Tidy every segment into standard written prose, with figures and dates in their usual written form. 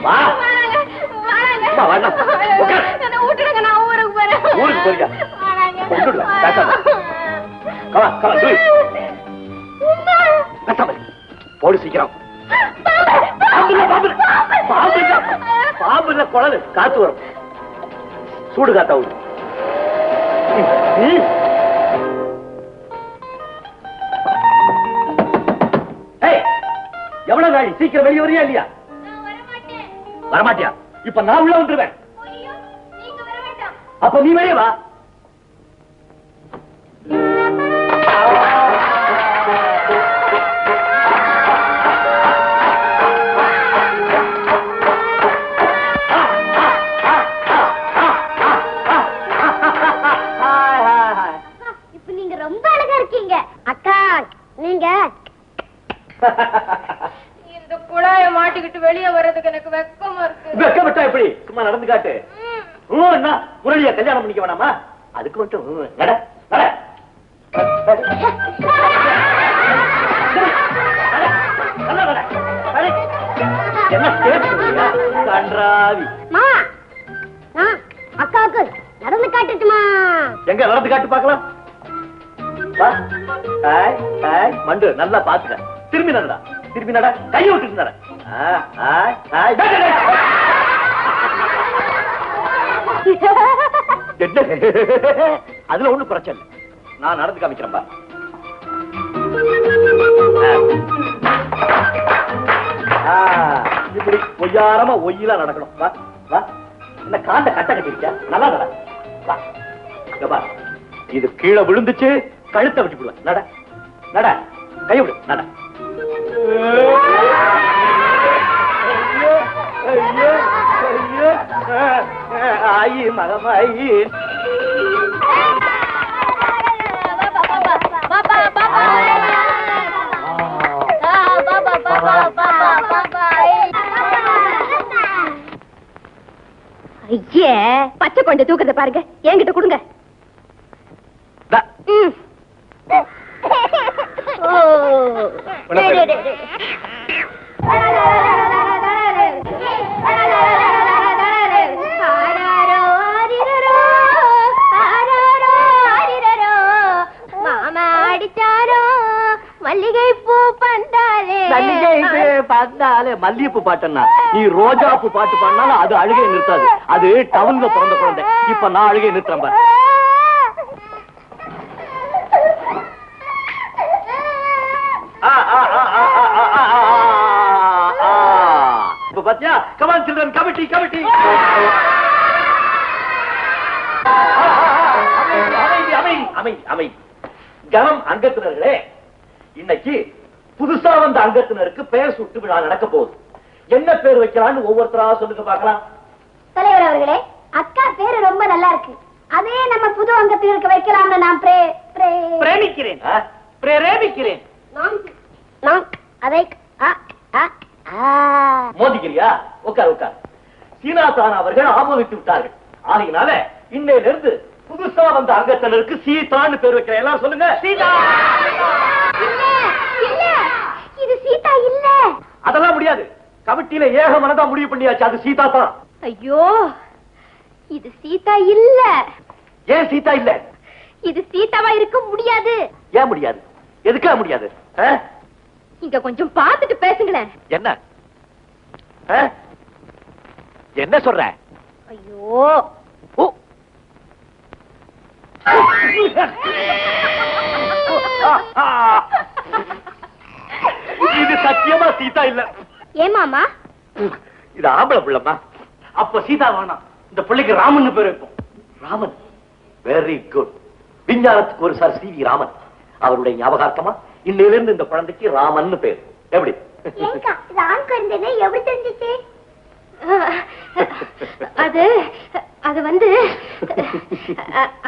வா விட்டுடுங்க, நான் ஊருக்கு போறேன். ஊருக்கு போறியா? போடு சீக்கிரம். பாம்பு குழல் காத்து வரும். சூடு காத்தா விடு. எவ்வளவு நாளி? சீக்கிரம் வெளியே வரியா இல்லையா? வரமாட்டியா? இப்ப நான் உள்ள வந்துருவேன். அப்ப நீ வெளியே வா. இப்ப நீங்க ரொம்ப அழகா இருக்கீங்க அக்கா. நீங்க இந்த குழாய மாட்டிக்கிட்டு வெளியே வர்றதுக்கு எனக்கு வெக்கமா இருக்கு. வெக்கப்பட்டா எப்படி? சும்மா நடந்து காட்டு. முரளியா கல்யாணம் பண்ணிக்க வேணாமா? அதுக்கு மட்டும் நட நட. என்ன கன்றாவி. அக்காவுக்கு நடந்து காட்டுட்டுமா? எங்க நடந்து காட்டு பாக்கலாம். மண்டு நல்லா பாத்துக்க. திரும்பி நடடா, திரும்பி நட. கையை விட்டு நட. அதுல ஒண்ணு பிரச்சனை இல்லை. நான் நடந்து காமிக்கிறேன்பா. இப்படி ஒய்யாரமா ஒய்யிலா நடக்கணும். வா வா. என்ன காண்ட கட்ட கட்டிருக்கா? நல்லா நட. வா. இது கீழே விழுந்துச்சு, கழுத்தை விட்டு விடுவேன். நட நட. கை விடு. நட. ஆயி மகமாயி. ஐயே, பச்சை கொண்டு தூக்கத்தை பாருங்க. என்கிட்ட கொடுங்க. மாமா அடிச்சாரோ மல்லிகை பூ பந்தாலே. மல்லிகைப்பூ பாட்டுன்னா நீ ரோஜா பூ பாட்டு பாடினாலும் அது அழுகை நிறுத்தாது. அது டவுன்ல பிறந்த குழந்தை. இப்ப நான் அழுகை நிறுத்துறேன் பாரு. பாத்தியா? Come on children, committee committee. கனம் அங்கத்தினர்களே, இன்னைக்கு புதுசா வந்த அங்கத்தினருக்கு பெயர் சுட்டு விழா நடக்க போகுது. என்ன பேர் வைக்கலாம்னு ஒவ்வொருத்தரா சொல்லுங்க பார்க்கலாம். தலைவர் அவர்களே, அக்கா பேரு ரொம்ப நல்லா இருக்கு. அதே நம்ம புது அங்கத்தினருக்கு வைக்கலாம்னு நான் பிரேமிக்கிறேன். பிரேமிக்கிறேன். நான் அதை மோதிக்கிறியா? உட்கார் உட்கார். சீனாதான் அவர்கள் ஆமோதித்து விட்டார்கள். ஆகையினால இன்னையிலிருந்து புதுசா வந்த அங்கத்தினருக்கு சீதான்னு பேர் வைக்கிறேன். எல்லாம் சொல்லுங்க. சீதா. இது சீதா இல்ல. அதெல்லாம் முடியாது. கமிட்டியில ஏக மனதா முடிவு பண்ணியாச்சு. அது சீதா தான். ஐயோ, இது சீதா இல்ல. ஏன் சீதா இல்ல? இது சீதாவா இருக்க முடியாது. ஏன் முடியாது? எதுக்கா முடியாது? இங்க கொஞ்சம் பார்த்துட்டு பேசுங்களேன். என்ன என்ன சொல்ற? ஐயோ, இது சத்தியமா சீதா இல்ல. ஏமாமா? இது ஆம்பளை பிள்ளைமா. அப்ப சீதா வேணாம். இந்த பிள்ளைக்கு ராமன் பேர் வைப்போம். ராமன். Very good. விஞ்ஞானத்துக்கு ஒரு சார் சி.வி. ராமன். அவருடைய ஞாபகார்த்தமா இன்னையிலிருந்து இந்த குழந்தைக்கு ராமன் பேர். எப்படி? எப்படி தெரிஞ்சிச்சு? அது வந்து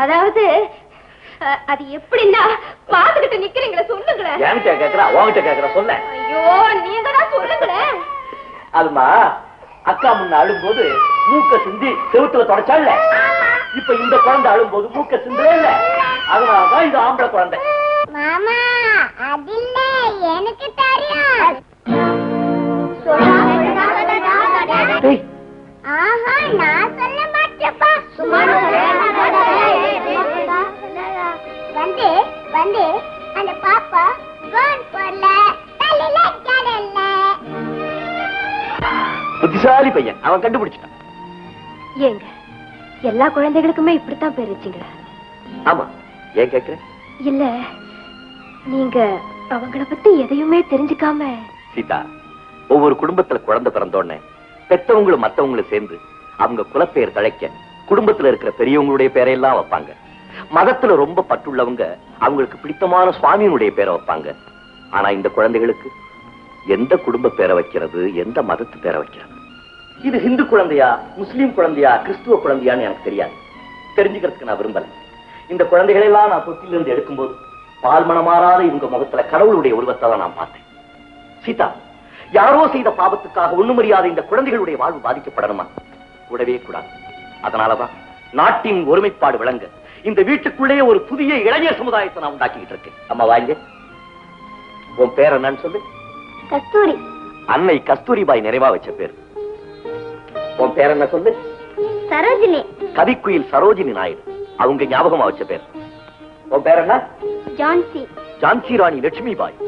அதாவது அது எப்படின்னா பாத்துக்கிட்டு நிக்கிறீங்களே, சொல்லுங்களேன். என்கிட்ட கேக்குறா, உன்கிட்ட கேக்குறா, சொல்ல. ஐயோ, நீங்க தான் சொல்லுங்களேன். அதுமா அக்கா முன்ன அழும்போது மூக்க சிந்தி செவுத்துல தொடச்சால. இப்ப இந்த குழந்தை அழும்போது மூக்க சிந்தவே இல்ல. அதனாலதான் இது ஆம்பளை குழந்தை. மாமா, அதில்ல எனக்கு தெரியும். டேய் ஆஹா நான் சொல்ல மாட்டேப்பா சும்மா வந்து வந்து அந்த பாப்பா கோன் போடல தலையில ஜடல்ல புத்திசாலி பையன், அவன் கண்டுபிடிச்சிட்டான். ஏங்க எல்லா குழந்தைகளுக்குமே இப்படித்தான் பேர் வச்சீங்களா? ஆமா, ஏன் கேக்குற? இல்ல நீங்க அவங்கள பத்தி எதையுமே தெரிஞ்சுக்காம. சீதா, ஒவ்வொரு குடும்பத்துல குழந்தை பிறந்தோடனே பெத்தவங்களும் மத்தவங்களும் சேர்ந்து அவங்க குலப்பெயர் தழைக்க குடும்பத்துல இருக்கிற பெரியவங்களுடைய பேரையெல்லாம் வைப்பாங்க. மதத்துல ரொம்ப பற்றுள்ளவங்க அவங்களுக்கு பிடித்தமான சுவாமியினுடைய பேரை வைப்பாங்க. ஆனா இந்த குழந்தைகளுக்கு எந்த குடும்ப பேரை வைக்கிறது, எந்த மதத்து பேரை வைக்கிறது? இது ஹிந்து குழந்தையா, முஸ்லீம் குழந்தையா, கிறிஸ்துவ குழந்தையான்னு எனக்கு தெரியாது. தெரிஞ்சுக்கிறதுக்கு நான் விரும்பல. இந்த குழந்தைகளை எல்லாம் நான் தொட்டிலிருந்து எடுக்கும்போது பால்மணம் மாறாத இவங்க முகத்துல கடவுளுடைய உருவத்தை தான் நான் பார்த்தேன். சீதா, யாரோ செய்த பாவத்துக்காக ஒண்ணும் அறியாத இந்த குழந்தைகளுடைய வாழ்வு பாதிக்கப்படணுமா? கூடவே கூடாது. அதனாலதான் நாட்டின் ஒருமைப்பாடு விளங்க இந்த வீட்டுக்குள்ளே ஒரு புதிய இளைஞர் சமுதாயத்தை நான் உண்டாக்கிட்டு இருக்கேன். அம்மா வாங்க. உன் பேர் என்னன்னு சொல்லு. கஸ்தூரி. அன்னை கஸ்தூரிபாய் நிறைவா வச்ச பேர். உன் பேர் என்ன சொல்லு. சரோஜினி. கவிக்குயில் சரோஜினி நாயுடு அவங்க ஞாபகமா வச்ச பேர். உன் பேர் என்ன? ஜான்சி. ஜான்சி ராணி லட்சுமி பாய்.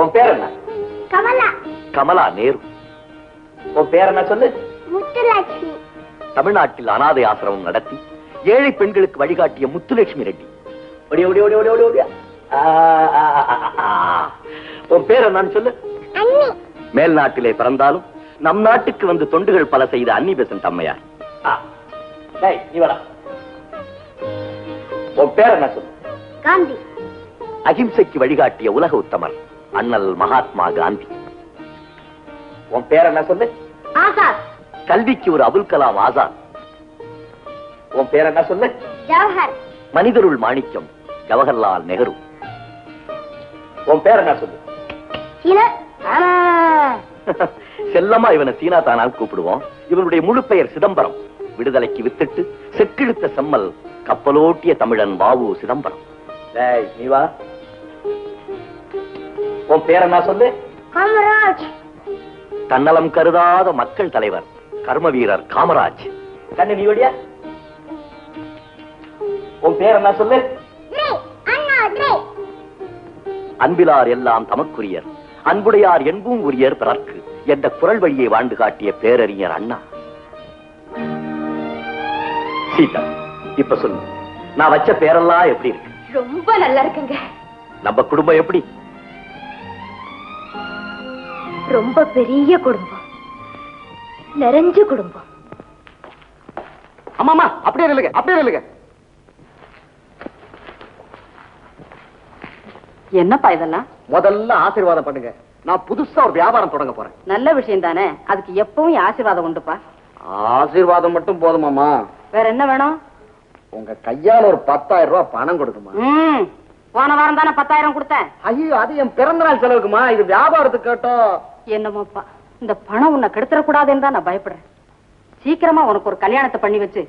உன் பேர் என்ன? கமலா. கமலா நேரு. உன் பேர் என்ன சொல்லு. முத்துலட்சுமி. தமிழ்நாட்டில் அனாதை ஆசிரமம் நடத்தி ஏழை பெண்களுக்கு வழிகாட்டிய முத்துலட்சுமி ரெட்டி. ஓடி ஓடி ஓடி ஓடி ஓடி ஓடியா. உன் பேர் என்னன்னு சொல்லு. அண்ணி. மேல் நாட்டிலே பிறந்தாலும் நம் நாட்டுக்கு வந்து தொண்டுகள் பல செய்த அன்னி பெசன்ட் அம்மையார். நீ வாடா. உன் பேர் என்ன சொல்லு. காந்தி. அகிம்சைக்கு வழிகாட்டிய உலக உத்தமர் அண்ணல் மகாத்மா காந்தி. உன் பேர் என்ன சொல்லு. ஆசாத். கல்விக்கு ஒரு அபுல் கலாம் ஆசாத். உன் பேர் என்ன சொல்லு. ஜவஹர். மனிதருள் மாணிக்கம் ஜவஹர்லால் நேரு. உன் பேர் என்ன சொல்லு. செல்லமா இவனை சீனா தானால் கூப்பிடுவோம். இவனுடைய முழு பெயர் சிதம்பரம். விடுதலைக்கு வித்திட்டு செக்கிழுத்த செம்மல் கப்பலோட்டிய தமிழன் வாவு சிதம்பரம். நீ வா. உன் பேர் என்ன சொல்லு. காமராஜ். தன்னலம் கருதாத மக்கள் தலைவர் கர்ம வீரர் காமராஜ். கண்ணு நீ வடியா. உன் பேர் என்ன சொல்லு. அன்பிலார் எல்லாம் தமக்குரியர், அன்புடையார் என்பும் உரியர் பிறர்க்கு என்ற குரல் வழியை வாழ்ந்து காட்டிய பேரறிஞர் அண்ணா. சீதா, இப்ப சொல்லு, நான் வச்ச பேரெல்லாம் எப்படி இருக்கு? ரொம்ப நல்லா இருக்குங்க. நம்ம குடும்பம் எப்படி? ரொம்ப பெரிய குடும்பம், நிறைஞ்ச குடும்பம். ஆமாமா, அப்படியே இல்லைங்க, அப்படியே இல்லைங்க. என்னப்பா இதெல்லாம்? முதல்ல ஆசீர்வாதம் பண்ணுங்க. நான் புதுசா ஒரு வியாபாரம் தொடங்க போறேன். நல்ல விஷயம் தானே, அதுக்கு எப்பவும் ஆசீர்வாதம் உண்டுப்பா. ஆசீர்வாதம் மட்டும் போதுமாமா? வேற என்ன வேணும்? உங்க கையால ஒரு 10,000 ரூபாய் பணம் கொடுக்குமா? போன வாரம் தானே 10,000 கொடுத்தேன். ஐயோ, அது என் பிறந்த நாள் செலவுக்குமா, இது வியாபாரத்துக்கு கேட்டோம். என்னமோப்பா, இந்த பணம் உன்னை கெடுத்துடக்கூடாதுன்னு தான் நான் பயப்படுறேன். சீக்கிரமா உனக்கு ஒரு கல்யாணத்தை பண்ணி வச்சு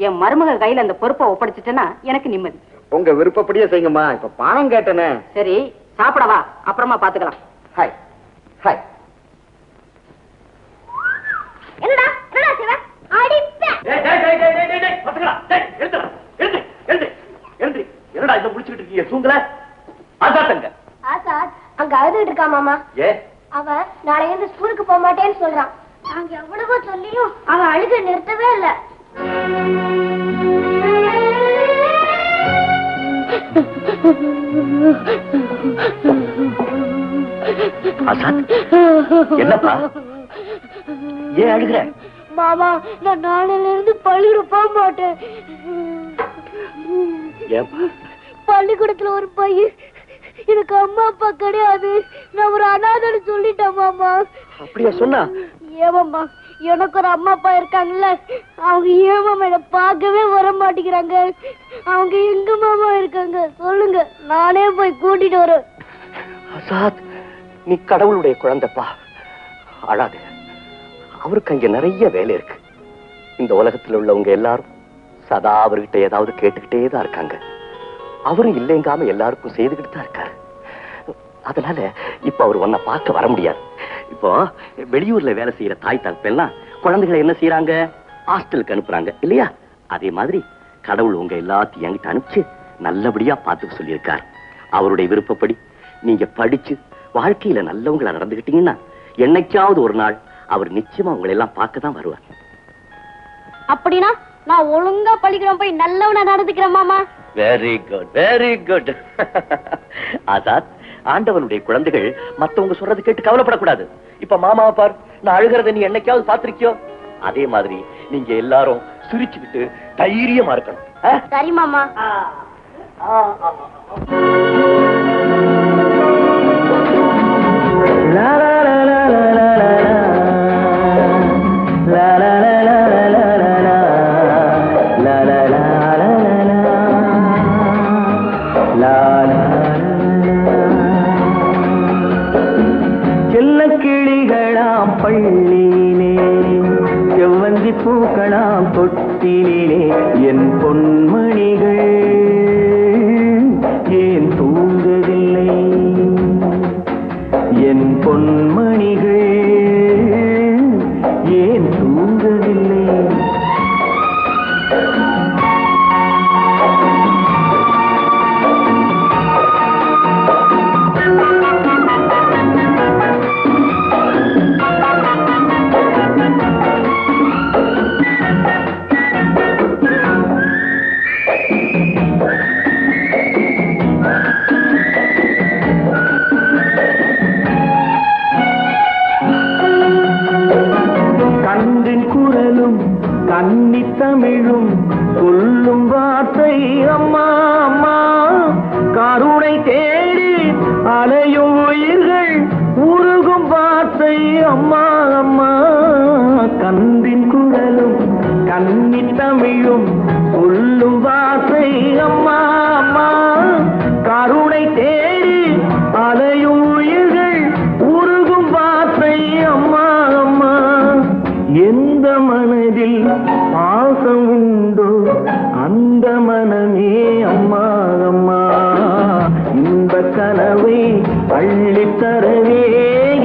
என் மருமக கையில அந்த பொறுப்பை ஒப்படைச்சிட்டேன்னா எனக்கு நிம்மதி. உங்க விருப்பப்படியே செய்யுங்கம்மா. இப்ப பணம் கேட்டனே. சரி, சாப்பிடவா, அப்புறமா பாத்துக்கலாம். Hi hi. என்னடா என்னடா சிவா அடிப்பேன். என்னடா இத முடிச்சிட்டு இருக்கீங்க? தூங்கல? ஆசாத்தங்க. ஆசாத் அங்க அழுதுட்டு இருக்கா மாமா. ஏ? அவன் நாளைல இருந்து ஸ்கூலுக்கு போக மாட்டேன்னு சொல்றான். நாங்க எவ்வளவோ சொல்லியும் அவன் அழுக நிறுத்தவே இல்ல. ஆசாத், என்னப்பா ஏன் அழுகிற? மாமா, நான் நாளைல இருந்து பள்ளிக்கூடம் போக மாட்டேன். பள்ளிக்கூடத்துல ஒரு பையன் எனக்கு அம்மா அப்பா கிடையாது, நான் ஒரு அனாதைன்னு சொல்லிட்டேன் மாமா. அப்படியா சொன்னா? ஏமாம்மா, எனக்கு ஒரு அம்மா அப்பா இருக்காங்கல்ல, அவங்க ஏமாமா என்ன பார்க்கவே வர மாட்டேங்கிறாங்க. அவங்க எங்க மாமா இருக்காங்க சொல்லுங்க, நானே போய் கூட்டிட்டு வரேன். ஆசாத், நீ கடவுளுடைய குழந்தைப்பா, அழாத. அவருக்கு அங்க நிறைய வேலை இருக்கு. இந்த உலகத்துல உள்ளவங்க எல்லாரும் சதா அவர்கிட்ட ஏதாவது கேட்டுக்கிட்டே தான் இருக்காங்க. அவரும் இல்லைங்காம எல்லாருக்கும் செய்துகிட்டு தான் இருக்காரு. அதனால இப்ப அவர் உன்னை பார்க்க வர முடியாது. இப்போ வெளியூர்ல வேலை செய்யற தாய் தகப்பெல்லாம் குழந்தைகளை என்ன செய்யறாங்க? ஹாஸ்டலுக்கு அனுப்புறாங்க இல்லையா? அதே மாதிரி கடவுள் உங்க எல்லாத்தையும் என்கிட்ட அனுப்பிச்சு நல்லபடியா பார்த்துக்க சொல்லியிருக்கார். அவருடைய விருப்பப்படி நீங்க படிச்சு வாழ்க்கையில நல்லவங்களா நடந்துகிட்டீங்கன்னா என்னைக்காவது ஒரு நாள் அவர் நிச்சயமா உங்களை எல்லாம் பார்க்க தான் வருவார். அப்படின்னா நான் ஒழுங்கா பள்ளிக்கூடம் போய் நல்லவனா நடந்துக்கிறேன் மாமா. Very good, very good. Azad, ஆண்டவனுடைய குழந்தைகள் மத்தவங்க சொல்றது கேட்டு கவலைப்படக்கூடாது. இப்ப மாமாவை பார், நான் அழுகிறத நீ என்னைக்காவது பாத்திருக்கியோ? அதே மாதிரி நீங்க எல்லாரும் சிரிச்சுக்கிட்டு தைரியமா இருக்கணும். சரி மாமா. செல்லக்கிளிகளாம் பள்ளியிலே, செவ்வந்தி பூக்களாம் தொட்டிலே, என் பொன்மணிகள் ஏன் தூங்கவில்லை? என் பொன்மணிகள் ஏன் தூங்கவில்லை? கன்னி தமிழும் சொல்லும் வார்த்தை அம்மா அம்மா, கருணை தேடி அலையும் உயிர்கள் உருகும் வார்த்தை அம்மா அம்மா. கந்தின் குரலும் கன்னி தமிழும் சொல்லும் வார்த்தை அம்மா அம்மா, கருணை தேடி அலையும் உயிர்கள் உருகும் வார்த்தை அம்மா அம்மா. எந்த மனதில் பாசம் உண்டோ அந்த மனமே அம்மா அம்மா. இந்த கனவை அள்ளித்தரவே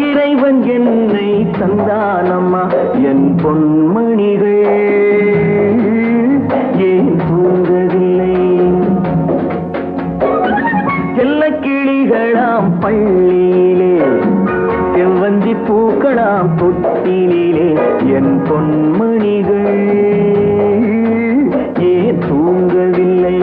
இறைவன் என்னை தந்தானம்மா. என் பொன்மணிகள் ஏன் தூங்கவில்லை? செல்லக்கிளிகளாம் பள்ளியிலே, செவ்வந்தி பூக்களாம் தொட்டிலே, என் பொன்மணிகள் ஏன் தூங்கவில்லை?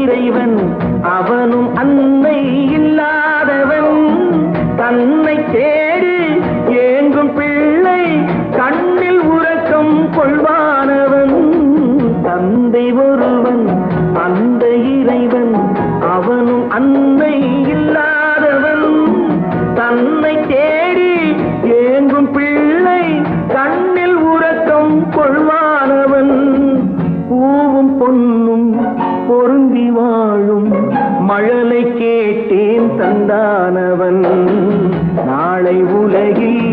இறைவன் அவனும் அன்னை இல்லாதவன், தன்னை தேடி ஏங்கும் பிள்ளை கண்ணில் உறக்கம் கொள்வானவன். தந்தை ஒருவன் அந்த இறைவன் அவனும் அன்னை இல்லாதவன், தன்னை தேடி ஏங்கும் பிள்ளை கண்ணில் உறக்கம் கொள்வானவன். பூவும் பொன்னும் பொருந்தி வாழும் மழலை கேட்டேன் தந்தானவன். நாளை உலகில்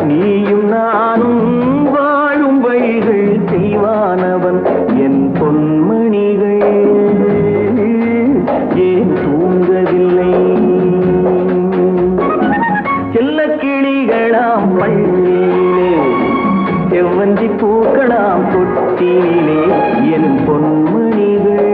நீயும் நானும் வாழும் வழிகள் செய்வானவன். என் பொன்மணிகள் ஏன் தூங்கவில்லை? செல்லக்கிளிகளாம் பள்ளியிலே, செவ்வந்தி பூக்களாம் தொட்டிலே, என் பொன்மணிகள்